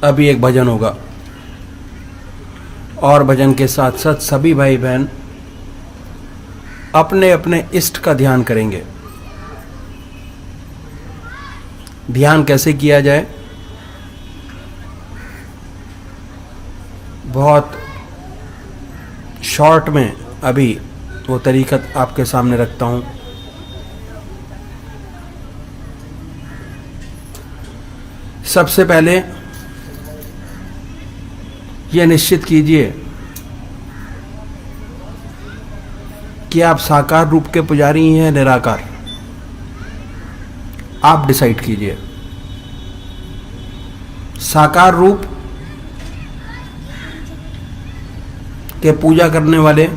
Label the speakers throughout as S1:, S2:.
S1: अभी एक भजन होगा और भजन के साथ साथ सभी भाई बहन अपने अपने इष्ट का ध्यान करेंगे। ध्यान कैसे किया जाए, बहुत शॉर्ट में अभी वो तरीक़त आपके सामने रखता हूँ। सबसे पहले ये निश्चित कीजिए कि आप साकार रूप के पुजारी हैं, निराकार। आप डिसाइड कीजिए। साकार रूप के पूजा करने वाले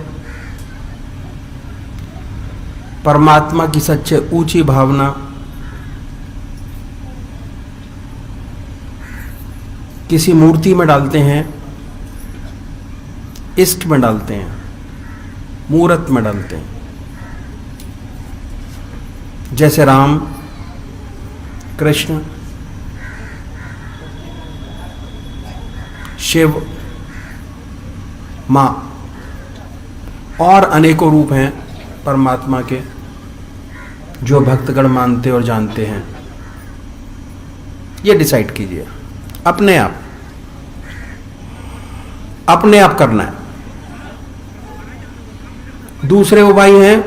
S1: परमात्मा की सच्चे ऊंची भावना किसी मूर्ति में डालते हैं, इष्ट में डालते हैं, मूर्त में डालते हैं। जैसे राम, कृष्ण, शिव, माँ और अनेकों रूप हैं परमात्मा के जो भक्तगण मानते और जानते हैं। ये डिसाइड कीजिए अपने आप करना है। दूसरे वो भाई हैं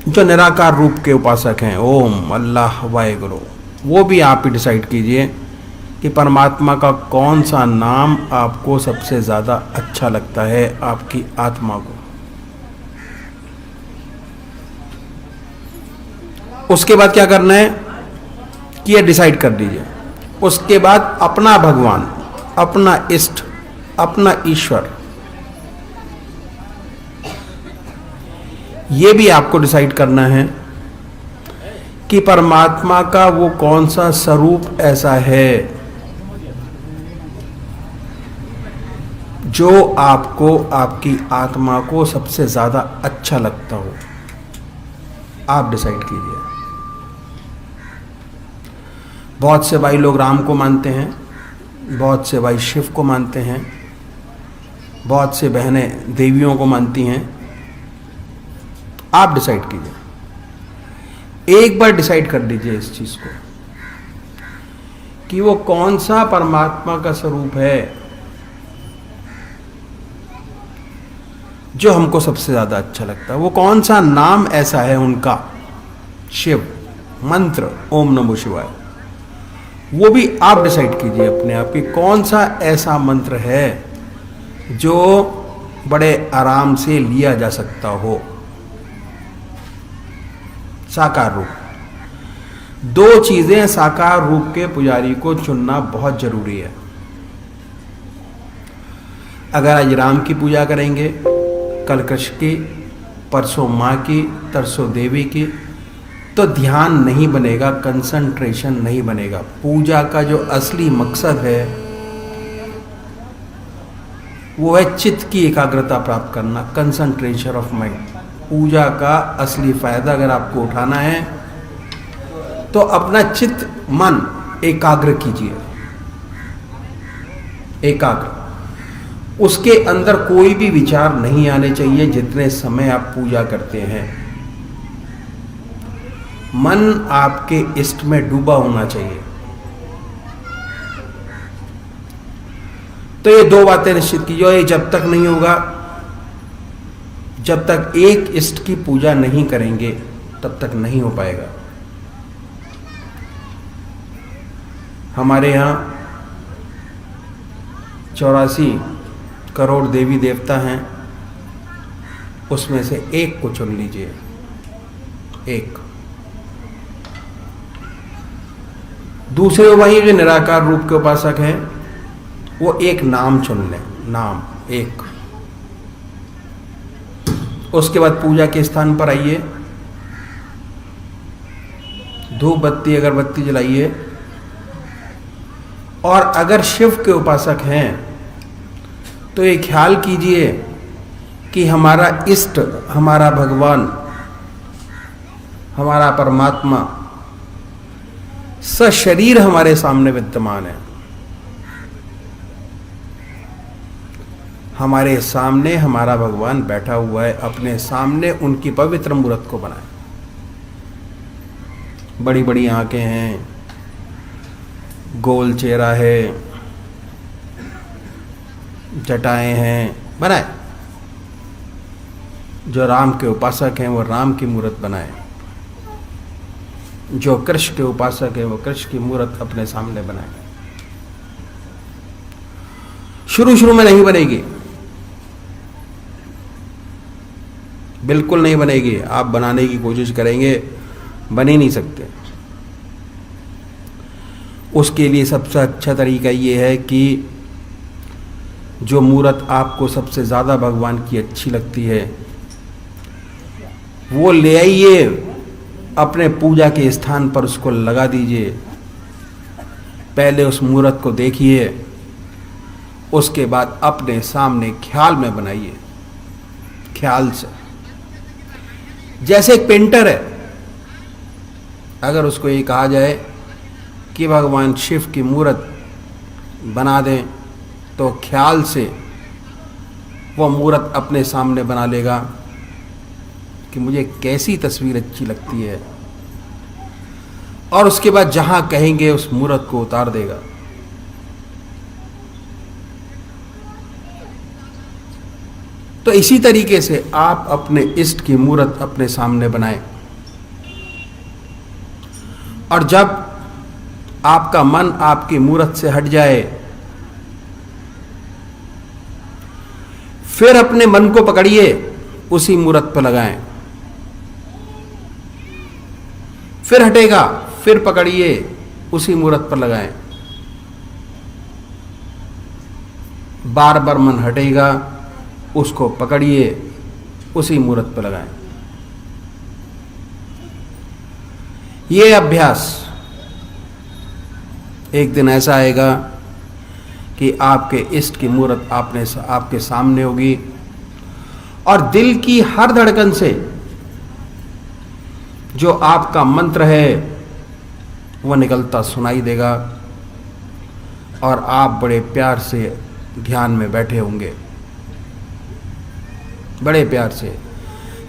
S1: जो निराकार रूप के उपासक हैं, ओम, अल्लाह, वाहेगुरु। वो भी आप ही डिसाइड कीजिए कि परमात्मा का कौन सा नाम आपको सबसे ज़्यादा अच्छा लगता है आपकी आत्मा को। उसके बाद क्या करना है कि ये डिसाइड कर दीजिए। उसके बाद अपना भगवान, अपना इष्ट, अपना ईश्वर, ये भी आपको डिसाइड करना है कि परमात्मा का वो कौन सा स्वरूप ऐसा है जो आपको, आपकी आत्मा को सबसे ज़्यादा अच्छा लगता हो। आप डिसाइड कीजिए। बहुत से भाई लोग राम को मानते हैं, बहुत से भाई शिव को मानते हैं, बहुत से बहनें देवियों को मानती हैं। आप डिसाइड कीजिए। एक बार डिसाइड कर लीजिए इस चीज़ को कि वो कौन सा परमात्मा का स्वरूप है जो हमको सबसे ज़्यादा अच्छा लगता है। वो कौन सा नाम ऐसा है उनका, शिव, मंत्र ओम नमो शिवाय, वो भी आप डिसाइड कीजिए अपने आप कि कौन सा ऐसा मंत्र है जो बड़े आराम से लिया जा सकता हो। साकार रूप। दो चीजें साकार रूप के पुजारी को चुनना बहुत जरूरी है। अगर आज राम की पूजा करेंगे, कल कृष्ण की, परसों माँ की, तरसों देवी की, तो ध्यान नहीं बनेगा, कंसंट्रेशन नहीं बनेगा। पूजा का जो असली मकसद है वो है चित्त की एकाग्रता प्राप्त करना, कंसंट्रेशन ऑफ माइंड। पूजा का असली फायदा अगर आपको उठाना है तो अपना चित्त, मन एकाग्र कीजिए। एकाग्र, उसके अंदर कोई भी विचार नहीं आने चाहिए जितने समय आप पूजा करते हैं। मन आपके इष्ट में डूबा होना चाहिए। तो ये दो बातें निश्चित कीजिए। ये जब तक नहीं होगा, जब तक एक इष्ट की पूजा नहीं करेंगे तब तक नहीं हो पाएगा। हमारे यहाँ 84 करोड़ देवी देवता हैं, उसमें से एक को चुन लीजिए। एक। दूसरे वही जो निराकार रूप के उपासक हैं, वो एक नाम चुन लें, नाम एक। उसके बाद पूजा के स्थान पर आइए, धूप बत्ती अगरबत्ती जलाइए। और अगर शिव के उपासक हैं तो ये ख्याल कीजिए कि हमारा इष्ट, हमारा भगवान, हमारा परमात्मा सशरीर हमारे सामने विद्यमान है। हमारे सामने हमारा भगवान बैठा हुआ है, अपने सामने उनकी पवित्र मूर्त को बनाए। बड़ी बड़ी आंखें हैं, गोल चेहरा है, जटाएं हैं, बनाए। जो राम के उपासक हैं वो राम की मूर्त बनाए, जो कृष्ण के उपासक हैं वो कृष्ण की मूर्त अपने सामने बनाए। शुरू शुरू में नहीं बनेगी, बिल्कुल नहीं बनेगी। आप बनाने की कोशिश करेंगे, बन ही नहीं सकते। उसके लिए सबसे अच्छा तरीका ये है कि जो मूर्त आपको सबसे ज़्यादा भगवान की अच्छी लगती है वो ले आइए, अपने पूजा के स्थान पर उसको लगा दीजिए। पहले उस मूर्त को देखिए, उसके बाद अपने सामने ख्याल में बनाइए, ख्याल से। जैसे एक पेंटर है, अगर उसको ये कहा जाए कि भगवान शिव की मूर्त बना दें, तो ख्याल से वो मूर्त अपने सामने बना लेगा कि मुझे कैसी तस्वीर अच्छी लगती है, और उसके बाद जहां कहेंगे उस मूर्त को उतार देगा। तो इसी तरीके से आप अपने इष्ट की मूर्त अपने सामने बनाएं, और जब आपका मन आपकी मूर्त से हट जाए, फिर अपने मन को पकड़िए, उसी मूर्त पर लगाएं। फिर हटेगा, फिर पकड़िए, उसी मूर्त पर लगाएं। बार बार मन हटेगा, उसको पकड़िए, उसी मूर्त पर लगाएं। ये अभ्यास एक दिन ऐसा आएगा कि आपके इष्ट की मूर्त आपके सामने होगी, और दिल की हर धड़कन से जो आपका मंत्र है वह निकलता सुनाई देगा, और आप बड़े प्यार से ध्यान में बैठे होंगे। बड़े प्यार से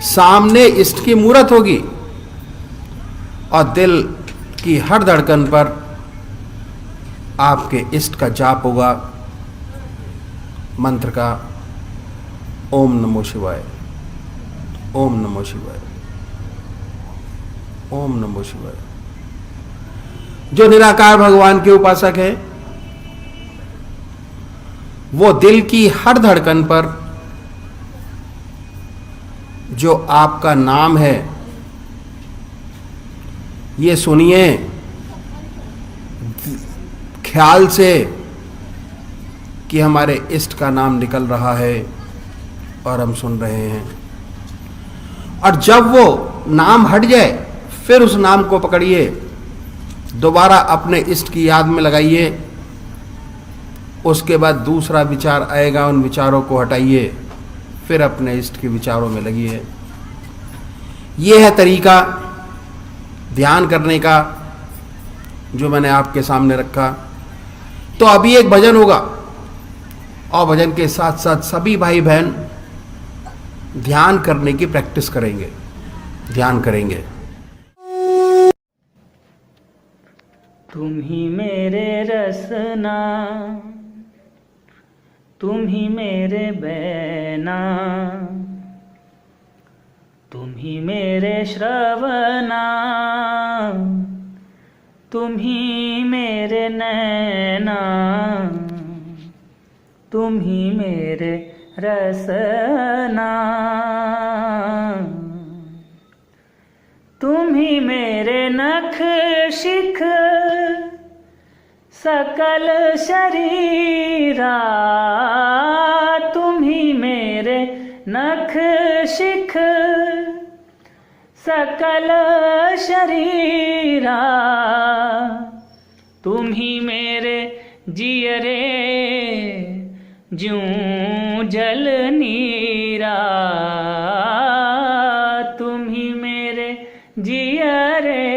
S1: सामने इष्ट की मूर्त होगी, और दिल की हर धड़कन पर आपके इष्ट का जाप होगा, मंत्र का, ओम नमो शिवाय, ओम नमो शिवाय, ओम नमो शिवाय। जो निराकार भगवान के उपासक हैं, वो दिल की हर धड़कन पर जो आपका नाम है, ये सुनिए ख्याल से कि हमारे इष्ट का नाम निकल रहा है और हम सुन रहे हैं। और जब वो नाम हट जाए, फिर उस नाम को पकड़िए, दोबारा अपने इष्ट की याद में लगाइए। उसके बाद दूसरा विचार आएगा, उन विचारों को हटाइए, फिर अपने इष्ट के विचारों में लगिए। ये है तरीका ध्यान करने का जो मैंने आपके सामने रखा। तो अभी एक भजन होगा, और भजन के साथ साथ सभी भाई बहन ध्यान करने की प्रैक्टिस करेंगे, ध्यान करेंगे।
S2: तुम ही मेरे रसना, तुम ही मेरे बैना, तुम ही मेरे श्रवणा, तुम ही मेरे नैना, तुम ही मेरे रसना, तुम ही मेरे नख शिख सकल शरीरा, तुम ही मेरे नख शिख सकल शरीरा, तुम ही मेरे जियरे ज्यों जल नीरा, तुम ही मेरे जियरे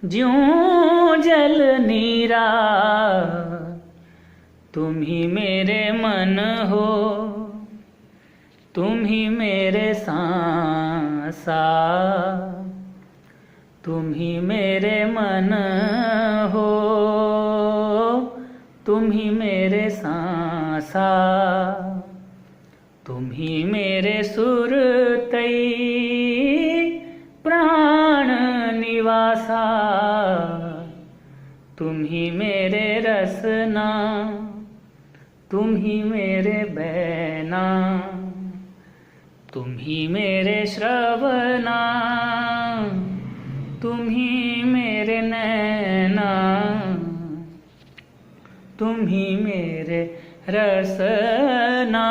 S2: ज्यों जल नीरा, तुम ही मेरे मन हो, तुम ही मेरे सांसा, तुम ही मेरे मन हो, तुम ही मेरे सांसा, तुम ही मेरे सुरतई प्राण निवासा, तुम ही मेरे रसना, तुम ही मेरे बैना, तुम ही मेरे श्रवणा, तुम ही मेरे नैना, तुम ही मेरे रसना,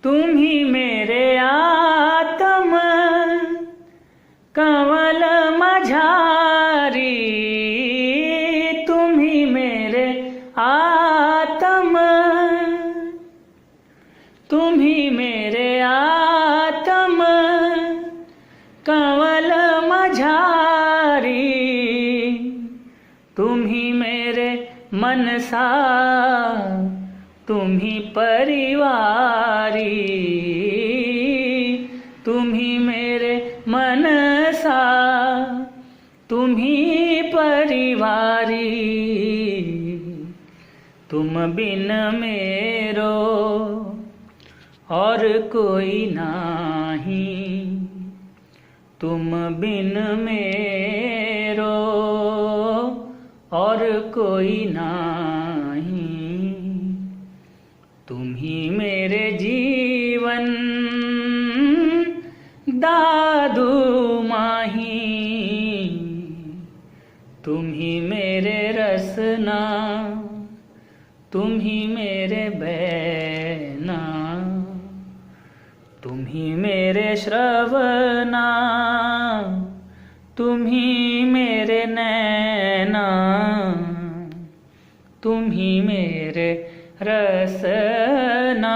S2: तुम ही मेरे आत्म कंवल मझारी, तुम ही मेरे आत्म, तुम ही मेरे आत्म कंवल मझारी, तुम ही मेरे मनसा, तुम ही परिवारी, तुम ही मेरे मनसा, तुम ही परिवारी, तुम बिन मेरो और कोई नाही, तुम बिन मेरो और कोई नाही, तुम ही मेरे जीवन दादू माही, तुम ही मेरे रसना, तुम ही मेरे बैना, तुम ही मेरे श्रवणा, तुम ही मेरे नैना, तुम ही मेरे रसना।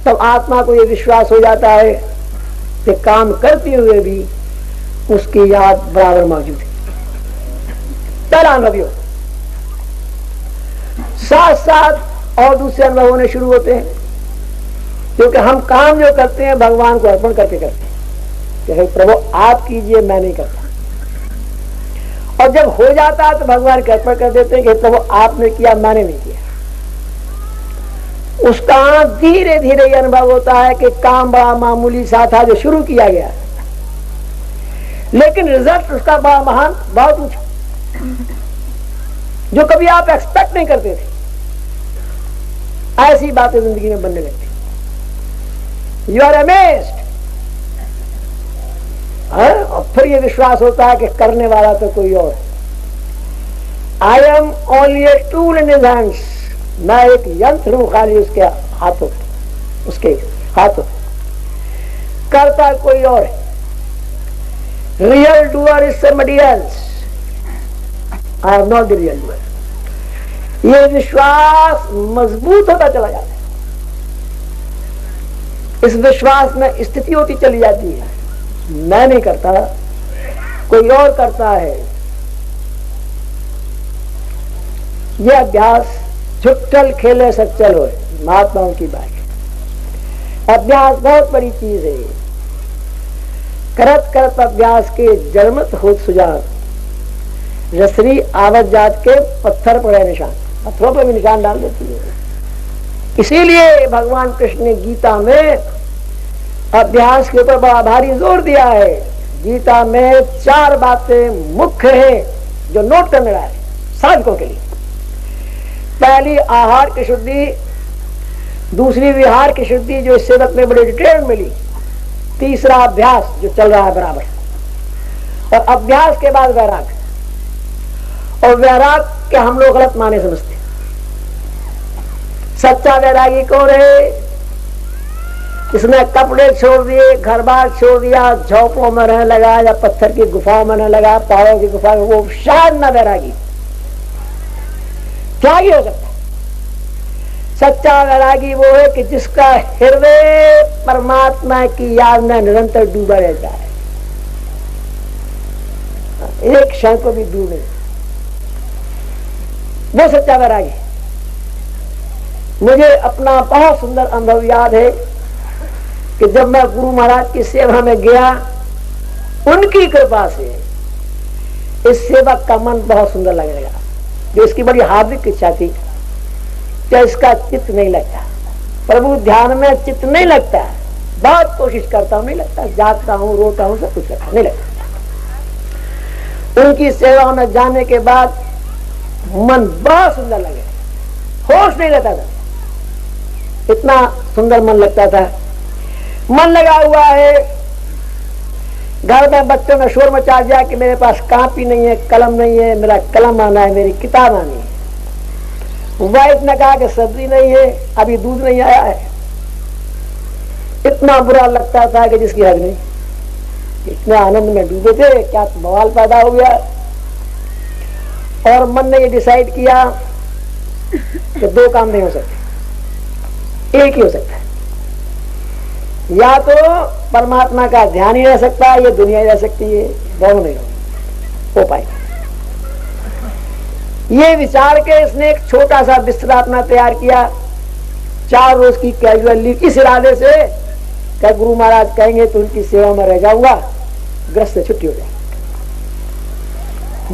S3: तब आत्मा को ये विश्वास हो जाता है कि काम करते हुए भी उसकी याद बराबर मौजूद है। पहला अनुभव योग। साथ साथ और दूसरे अनुभव होने शुरू होते हैं, क्योंकि हम काम जो करते हैं भगवान को अर्पण करके करते हैं कि हे प्रभु आप कीजिए, मैं नहीं करता। और जब हो जाता है तो भगवान के अर्पण कर देते हैं कि प्रभु आपने किया, मैंने नहीं किया। उसका धीरे धीरे यह अनुभव होता है कि काम बड़ा मामूली सा था जो शुरू किया गया, लेकिन रिजल्ट उसका बड़ा महान, बहुत ऊंचा, जो कभी आप एक्सपेक्ट नहीं करते थे। ऐसी बातें जिंदगी में बनने लगती, यू आर अमेज्ड। और फिर ये विश्वास होता है कि करने वाला तो कोई और है। I am only a tool in his hands, मैं एक यंत्र हूं खाली उसके हाथों, उसके हाथों, करता कोई और है। Real doer is somebody else, I am not the real doer. ये विश्वास मजबूत होता चला जाता है, इस विश्वास में स्थिति होती चली जाती है, मैं नहीं करता, कोई और करता है। यह अभ्यास छुट्टल खेले सच्चल हो, महात्माओं की बात है। अभ्यास बहुत बड़ी चीज है। करत करत अभ्यास के जड़मत हो सुजान, रसरी आवत जात के पत्थर पड़े निशान, पत्थरों पर भी निशान डाल देती है। इसीलिए भगवान कृष्ण ने गीता में अभ्यास के ऊपर बड़ा भारी जोर दिया है। गीता में 4 बातें मुख्य हैं जो नोट करने रहा है साधकों के लिए। पहली आहार की शुद्धि, दूसरी विहार की शुद्धि जो इस सेवक में बड़ी डिटेल मिली, तीसरा अभ्यास जो चल रहा है बराबर, और अभ्यास के बाद वैराग। और वैराग के हम लोग गलत माने समझते हैं। सच्चा वैरागी कौन है? इसने कपड़े छोड़ दिए, घर बार छोड़ दिया, झोंपड़ों में रहने लगा या पत्थर की गुफाओं में रहने लगा, पहाड़ों की गुफा में, वो शायद न वैरागी। त्यागी हो सकता है। सच्चा वैरागी वो है कि जिसका हृदय परमात्मा की याद में निरंतर डूबा रहता है, एक क्षण को भी दूर नहीं, वो सच्चा वैरागी। मुझे अपना बहुत सुंदर अनुभव याद है कि जब मैं गुरु महाराज की सेवा में गया, उनकी कृपा से इस सेवक का मन बहुत सुंदर लगने लगा, जो इसकी बड़ी हार्दिक इच्छा थी कि इसका चित्त नहीं लगता, प्रभु ध्यान में चित्त नहीं लगता, बहुत कोशिश करता हूं नहीं लगता, जागता हूं, रोता हूं, सब कुछ करता नहीं लगता। उनकी सेवा में जाने के बाद मन बहुत सुंदर लगे, होश नहीं रहता था, इतना सुंदर मन लगता था। मन लगा हुआ है, घर में बच्चों ने शोर मचा दिया कि मेरे पास कापी नहीं है, कलम नहीं है, मेरा कलम आना है, मेरी किताब आनी है। वाइफ ने कहा कि सब्जी नहीं है, अभी दूध नहीं आया है। इतना बुरा लगता था कि जिसकी हद नहीं। इतने आनंद में डूबे थे, क्या बवाल पैदा हो गया। और मन ने ये डिसाइड किया कि 2 काम नहीं हो सकते, एक ही हो सकता है। या तो परमात्मा का ध्यान ही रह सकता है, ये दुनिया ही रह सकती है, दोनों नहीं हो पाएगा। ये विचार के इसने एक छोटा सा बिस्तर अपना तैयार किया, 4 रोज की कैजुअल लीव, इस इरादे से कि गुरु महाराज कहेंगे तो उनकी सेवा में रह जाऊंगा, ग्रस्त से छुट्टी हो जाएगी।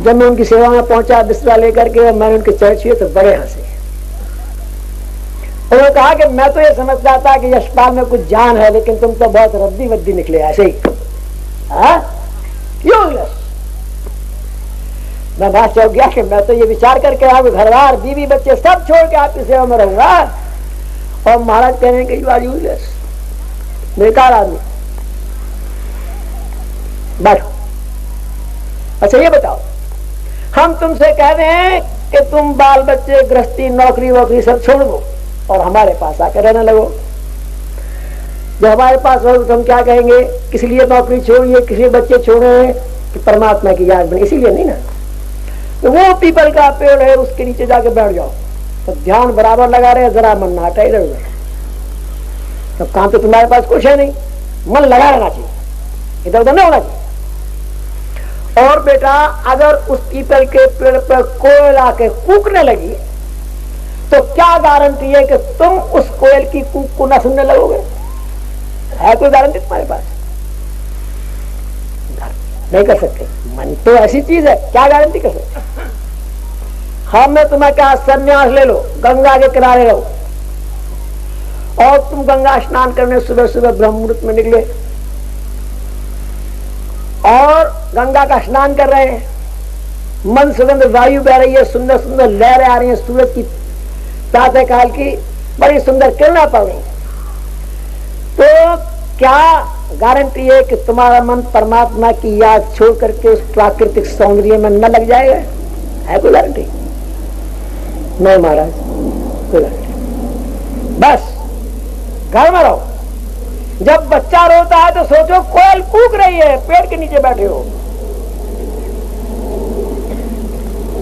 S3: जब मैं उनकी सेवा में पहुंचा बिस्तरा लेकर के, मैंने उनके चरण छुए तो बड़े हंसे। उन्होंने कहा कि मैं तो ये समझता था कि यशपाल में कुछ जान है, लेकिन तुम तो बहुत रद्दी वद्दी निकले ऐसे ही। क्यों? मैं बात चल गया कि मैं तो ये विचार करके आप घरवार बीवी बच्चे सब छोड़ के आपकी सेवा में रहूंगा, और महाराज कह रहे हैं कि यू आर यूजलेस, बेकार आदमी, बैठो। अच्छा ये बताओ, हम तुमसे कह रहे हैं कि तुम बाल बच्चे गृहस्थी नौकरी वोकरी सब छोड़ दो और हमारे पास आकर रहने लगो। जब हमारे पास हो तो हम क्या कहेंगे? किस लिए नौकरी छोड़िए, किस लिए बच्चे छोड़े? कि परमात्मा की याद बने, इसीलिए नहीं ना। तो वो पीपल का पेड़ है, उसके नीचे जाके बैठ जाओ, तो ध्यान बराबर लगा रहे, जरा मन ना हटा, इधर उधर। तो काम तो तुम्हारे पास कुछ है नहीं, मन लगा रहना चाहिए, इधर उधर नहीं होना चाहिए। और बेटा अगर उस पीपल के पेड़ पर कोयल आके कूकने लगी तो क्या गारंटी है कि तुम उस कोयल की कूक को ना सुनने लगोगे? है कोई गारंटी तुम्हारे पास? नहीं कर सकते। मन तो ऐसी चीज है, क्या गारंटी कर सकते? हमने तुम्हें कहा संन्यास ले लो, गंगा के किनारे रहो, और तुम गंगा स्नान करने सुबह सुबह ब्रह्म मुहूर्त में निकले और गंगा का स्नान कर रहे हैं, मन सुगंध वायु बह रही है, सुंदर सुंदर लहरें आ रही हैं, सूरज की प्रातः काल की बड़ी सुंदर किरणें पड़ रही, तो क्या गारंटी है कि तुम्हारा मन परमात्मा की याद छोड़ करके उस प्राकृतिक सौंदर्य में न लग जाएगा? है कोई गारंटी? नहीं महाराज, कोई गारंटी। बस घर में रहो, जब बच्चा रोता है तो सोचो कोयल कूक रही है, पेड़ के नीचे बैठे हो।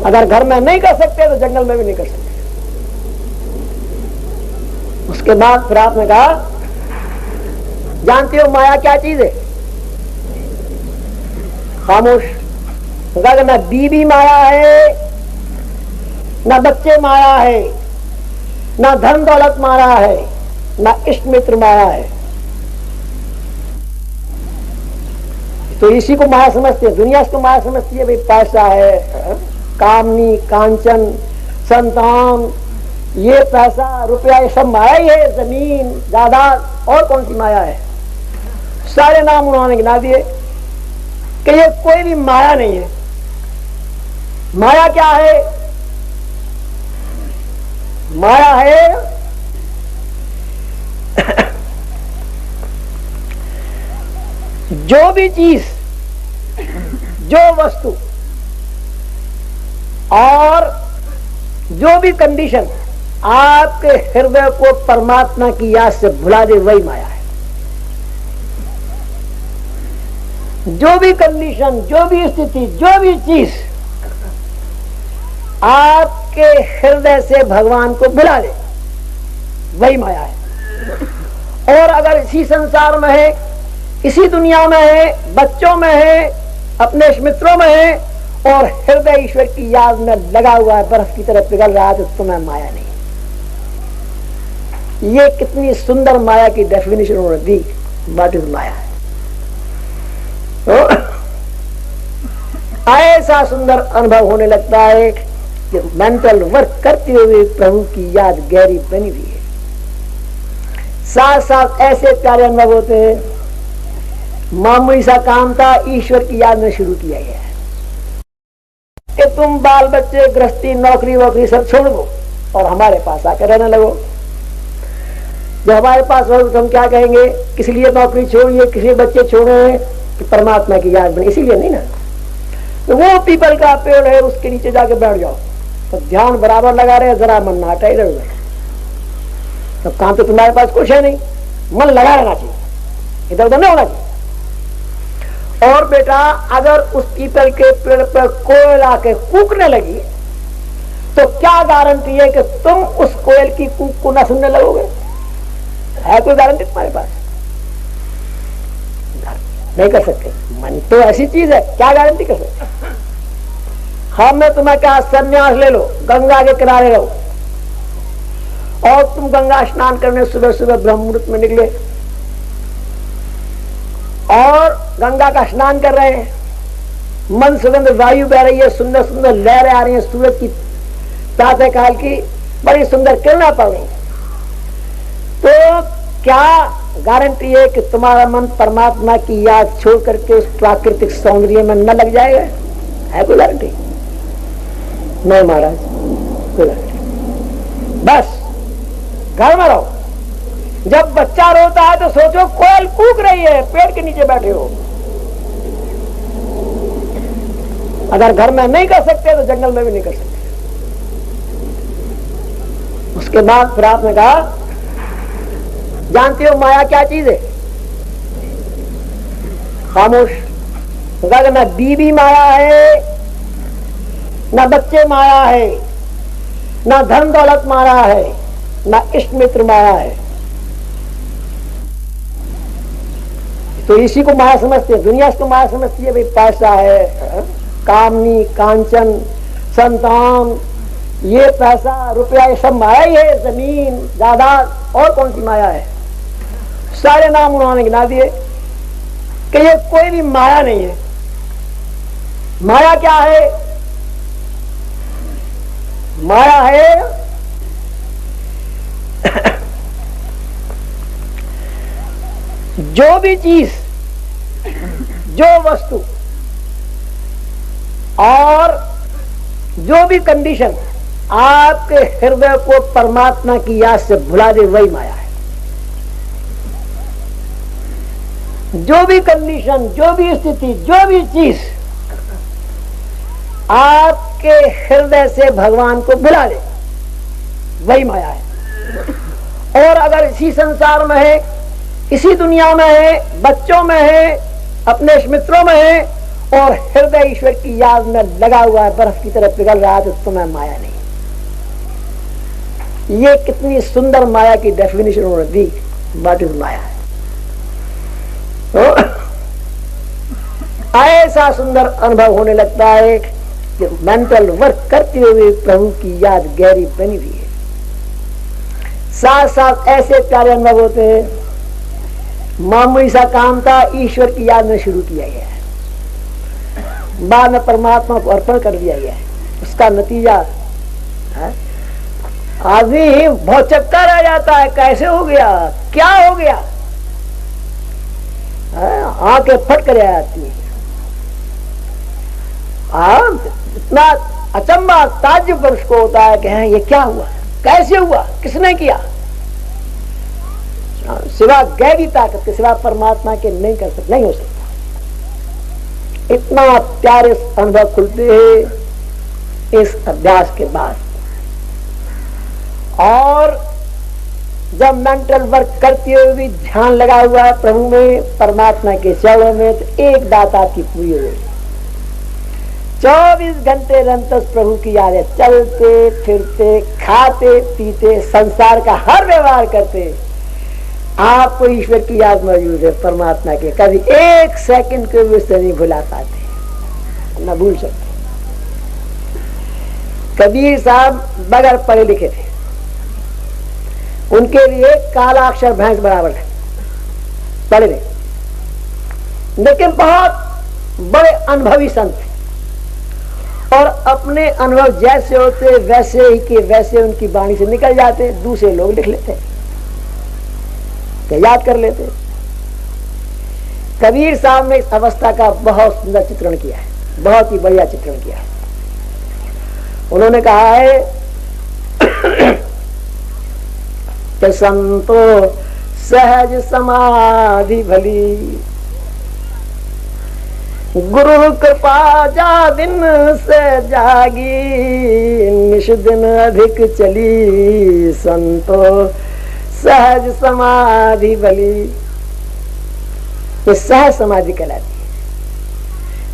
S3: अगर घर में नहीं कर सकते तो जंगल में भी नहीं कर सकते। उसके बाद फिर आपने कहा जानते हो माया क्या चीज है? खामोश। अगर ना बीवी माया है, ना बच्चे माया है, ना धन दौलत माया है, ना इष्ट मित्र माया है, तो इसी को माया समझते हैं। दुनिया इसको माया समझती है, भाई पैसा है, कामनी कांचन संतान, ये पैसा रुपया ये सब माया ही है, जमीन जायदाद, और कौन सी माया है? सारे नाम उन्होंने गिना दिए कि ये कोई भी माया नहीं है। माया क्या है? माया है जो भी चीज, जो वस्तु और जो भी कंडीशन आपके हृदय को परमात्मा की याद से भुला दे, वही माया है। जो भी कंडीशन, जो भी स्थिति, जो भी चीज आपके हृदय से भगवान को भुला दे, वही माया है। और अगर इसी संसार में है, इसी दुनिया में है, बच्चों में है, अपने मित्रों में है, और हृदय ईश्वर की याद में लगा हुआ है, बर्फ की तरह पिघल रहा है, तो तुम्हें माया नहीं। ये कितनी सुंदर माया की डेफिनेशन उन्होंने दी, व्हाट इज माया है। तो ऐसा सुंदर अनुभव होने लगता है कि मेंटल वर्क करते हुए प्रभु की याद गहरी बनी हुई है। साथ साथ ऐसे प्यारे अनुभव होते हैं, मामूली सा काम था, ईश्वर की याद में शुरू किया गया है कि तुम बाल बच्चे गृहस्थी नौकरी वोकरी सब छोड़ दो और हमारे पास आकर रहने लगो। जब हमारे पास हो तो हम क्या कहेंगे? किस लिए नौकरी छोड़िए, किस लिए बच्चे छोड़े? कि परमात्मा की याद बनी, इसीलिए नहीं ना। तो वो पीपल का पेड़ है, उसके नीचे जाके बैठ जाओ, तो ध्यान बराबर लगा रहे, जरा मन ना हटा इधर उधर। तब काम तो तुम्हारे पास कुछ है नहीं, मन लगा रहना चाहिए, इधर उधर नहीं होना चाहिए। और बेटा अगर उस पीपल के पेड़ पर कोयल आके कूकने लगी तो क्या गारंटी है कि तुम उस कोयल की कूक को ना सुनने लगोगे? है कोई गारंटी तुम्हारे पास? नहीं कर सकते। मन तो ऐसी चीज है, क्या गारंटी कर सकते? हमने तुम्हें कहा संन्यास ले लो, गंगा के किनारे रहो, और तुम गंगा स्नान करने सुबह सुबह ब्रह्म मुहूर्त में निकले और गंगा का स्नान कर रहे हैं, मन सुगंध वायु बह रही है, सुंदर सुंदर लहरें आ रही हैं, सूरज की प्रातः काल की बड़ी सुंदर किरणें पड़ रही, तो क्या गारंटी है कि तुम्हारा मन परमात्मा की याद छोड़ करके उस प्राकृतिक सौंदर्य में न लग जाएगा? है कोई गारंटी? नहीं महाराज, कोई गारंटी। बस घर में रहो, जब बच्चा रोता है तो सोचो कोयल कूक रही है, पेड़ के नीचे बैठे हो। अगर घर में नहीं कर सकते तो जंगल में भी नहीं कर सकते। उसके बाद फिर आपने कहा जानते हो माया क्या चीज है? खामोश। अगर ना बीवी माया है, ना बच्चे माया है, ना धन दौलत माया है, ना इष्ट मित्र माया है, तो इसी को माया समझते हैं, दुनिया इसको माया समझती है। भाई पैसा है, कामनी, कांचन, संतान, ये पैसा रुपया ये सब माया ही है, जमीन जायदाद, और कौन सी माया है? सारे नाम उन्होंने गिना दिए कि ये कोई भी माया नहीं है। माया क्या है? माया है जो भी चीज, जो वस्तु और जो भी कंडीशन आपके हृदय को परमात्मा की याद से भुला दे, वही माया है। जो भी कंडीशन, जो भी स्थिति, जो भी चीज आपके हृदय से भगवान को भुला दे, वही माया है। और अगर इसी संसार में है, इसी दुनिया में है, बच्चों में है, अपने मित्रों में है, और हृदय ईश्वर की याद में लगा हुआ है, बर्फ की तरह पिघल रहा है, तो तुम्हें माया नहीं। ये कितनी सुंदर माया की डेफिनेशन उन्होंने दी, व्हाट इज माया। तो ऐसा सुंदर अनुभव होने लगता है कि मेंटल वर्क करते हुए प्रभु की याद गहरी बनी हुई है। साथ साथ ऐसे प्यारे अनुभव होते हैं, मामूली सा काम था, ईश्वर की याद में शुरू किया गया है, बाद में परमात्मा को अर्पण कर दिया गया है। उसका नतीजा आदमी बहुत चक्कर आ जाता है, कैसे हो गया, क्या हो गया, आंखें फट कर आती है। इतना अचंबा ताज्जुब उसको होता है कि ये क्या हुआ, कैसे हुआ, किसने किया। सिवा गहरी ताकत के, सिवा परमात्मा के नहीं कर सकते, नहीं हो सकता। इतना प्यारे अनुभव खुलते हैं इस अभ्यास के बाद। और जब मेंटल वर्क करते हुए भी ध्यान लगा हुआ है प्रभु में, परमात्मा के चरणों में, तो एक बात आपकी पूरी हो गई। 24 घंटे निरंतर प्रभु की याद है, चलते फिरते, खाते पीते, संसार का हर व्यवहार करते, आपको ईश्वर की याद मौजूद है, परमात्मा के। कभी एक सेकंड को भी उससे नहीं भुला पाते, न भूल सकते। कबीर साहब बगैर पढ़े लिखे थे, उनके लिए काला अक्षर भैंस बराबर है, पढ़े नहीं, लेकिन बहुत बड़े अनुभवी संत थे। और अपने अनुभव जैसे होते वैसे ही के वैसे उनकी वाणी से निकल जाते, दूसरे लोग लिख लेते, याद कर लेते। कबीर साहब ने इस अवस्था का बहुत सुंदर चित्रण किया है, बहुत ही बढ़िया चित्रण किया है। उन्होंने कहा है कि संतो सहज समाधि भली, गुरु कृपा जा दिन से जागी, निश दिन अधिक चली, संतो सहज समाधि भली। ये सहज समाधि कहलाती है।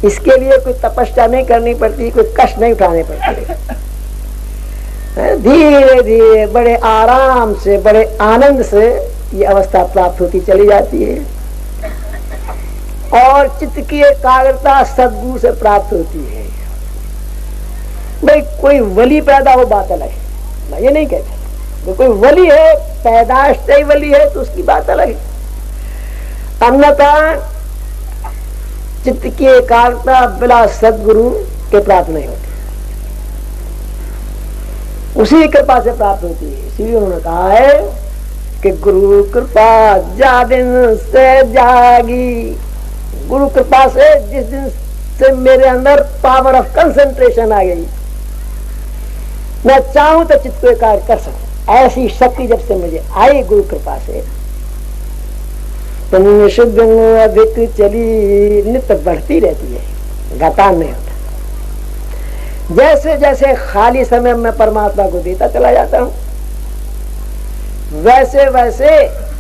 S3: इसके लिए कोई तपस्या नहीं करनी पड़ती, कोई कष्ट नहीं उठाने पड़ते, धीरे धीरे बड़े आराम से, बड़े आनंद से ये अवस्था प्राप्त होती चली जाती है। और चित्त की एकाग्रता सद्गुरु से प्राप्त होती है। भाई कोई वली पैदा हो बात अलग है, मैं ये नहीं कहता। तो कोई वली है, पैदाश से ही वली है, तो उसकी बात अलग है। अन्यथा चित्त की एकाग्रता बिना सद्गुरु के प्राप्त नहीं होती, उसी कृपा से प्राप्त होती है। इसीलिए उन्होंने कहा है कि गुरु कृपा जा दिन से जागी। गुरु कृपा से जिस दिन से मेरे अंदर पावर ऑफ कंसंट्रेशन आ गई, मैं चाहूं तो चित्त को एकाग्र कर सकूं, ऐसी शक्ति जब से मुझे आई गुरु कृपा से, तो निषिद्ध अधिक चली, नित्य बढ़ती रहती है, घटान नहीं होता। जैसे जैसे खाली समय में परमात्मा को देता चला जाता हूं, वैसे वैसे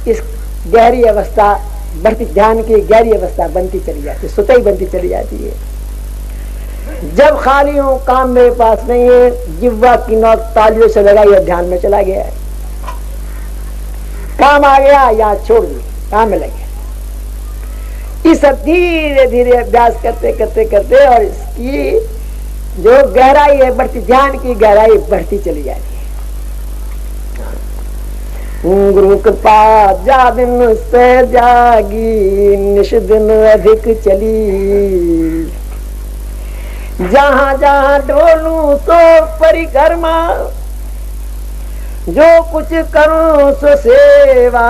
S3: इस गहरी अवस्था बढ़ती, ध्यान की गहरी अवस्था बनती चली जाती, सुताई बनती चली जाती है। जब खाली हूं, काम मेरे पास नहीं है, जिह्वा की नोक तालियों से लगाई और ध्यान में चला गया है, काम आ गया याद छोड़ दी, काम में लग गया। ये सब धीरे धीरे अभ्यास करते करते करते और इसकी जो गहराई है बढ़ती, ध्यान की गहराई बढ़ती चली जाती है। गुरु कृपा जा दिन से जागी, निश दिन अधिक चली, जहां जहां डोलू सो परिक्रमा, जो कुछ करूं सो सेवा,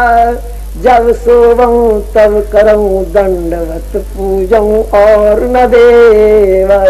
S3: जब सोवूं तब करूं दंडवत पूजऊं और न देवा।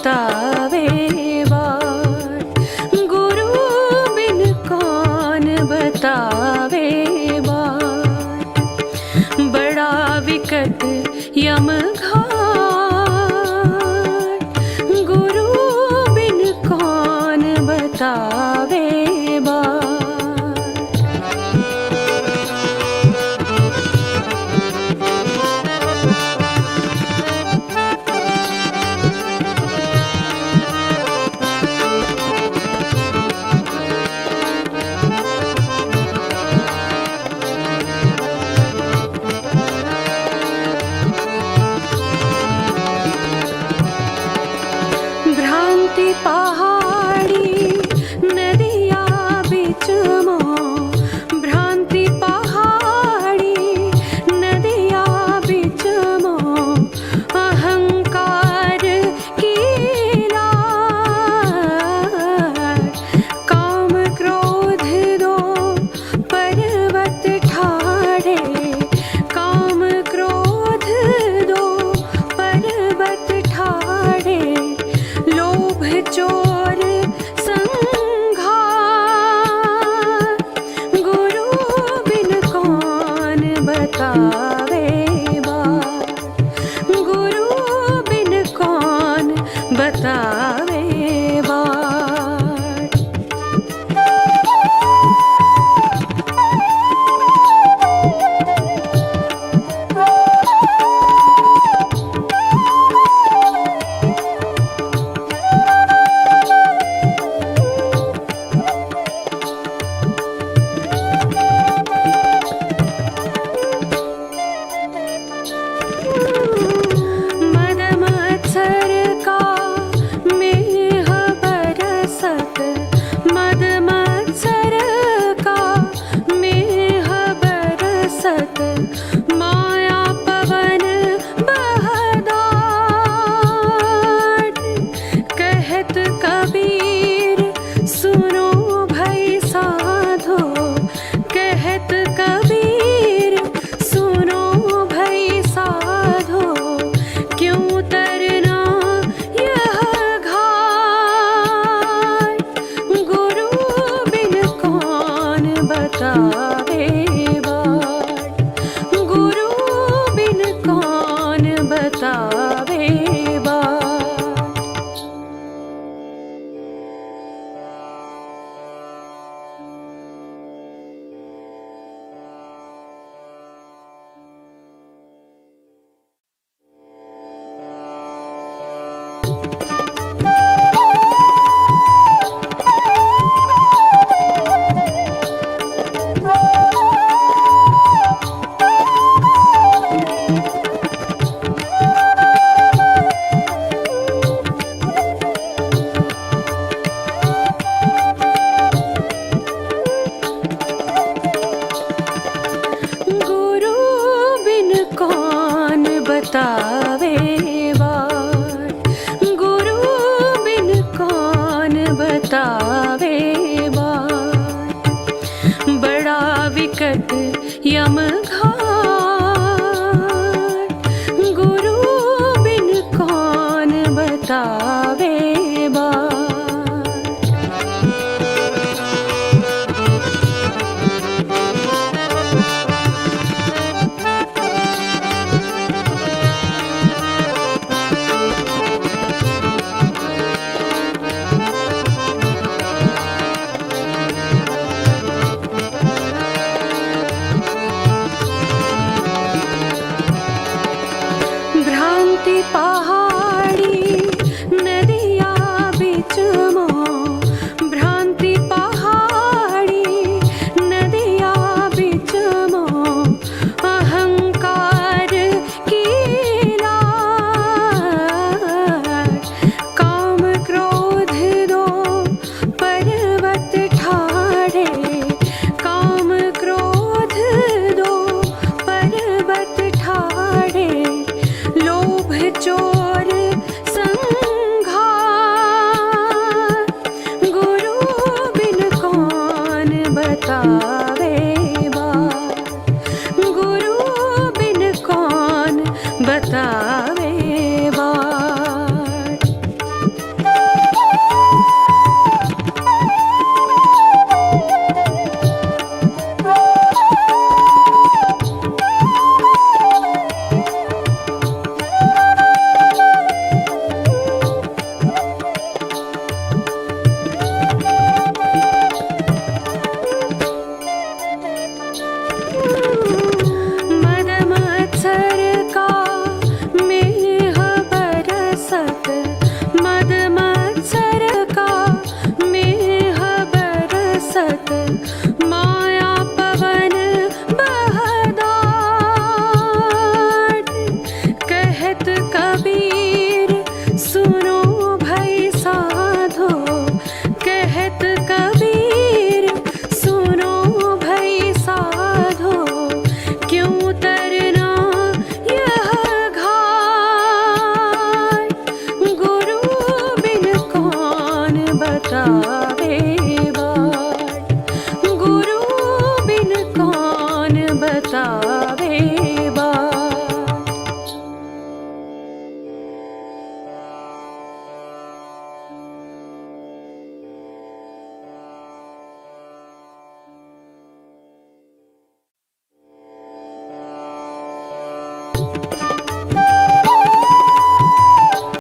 S4: बतावे बाट, गुरु बिन कौन बतावे बाट। बड़ा विकट यम घाट, गुरु बिन कौन बतावे बाट। भ्रांति पहाड़ी नदिया बिच मों, भ्रांति पहाड़ी नदिया बिच मों, अहंकार की लाट। काम क्रोध दो पर्वत ठाड़े, काम क्रोध दो पर्वत ठाड़े, लोभ चोर संघार, गुरु बिन कौन बतावे बाट, गुरु बिन कौन बतावे बाट। मद मत्सर का मेह बरसत, मद मत्सर का मेह बरसत, माया पवन बहदाट। कहत कबीर सुनो भई साधो, कहत कबीर सुनो भई साधो, क्यों तरना यह घाट। गुरु बिन कौन बतावे बाट, गुरु बिन कौन बतावे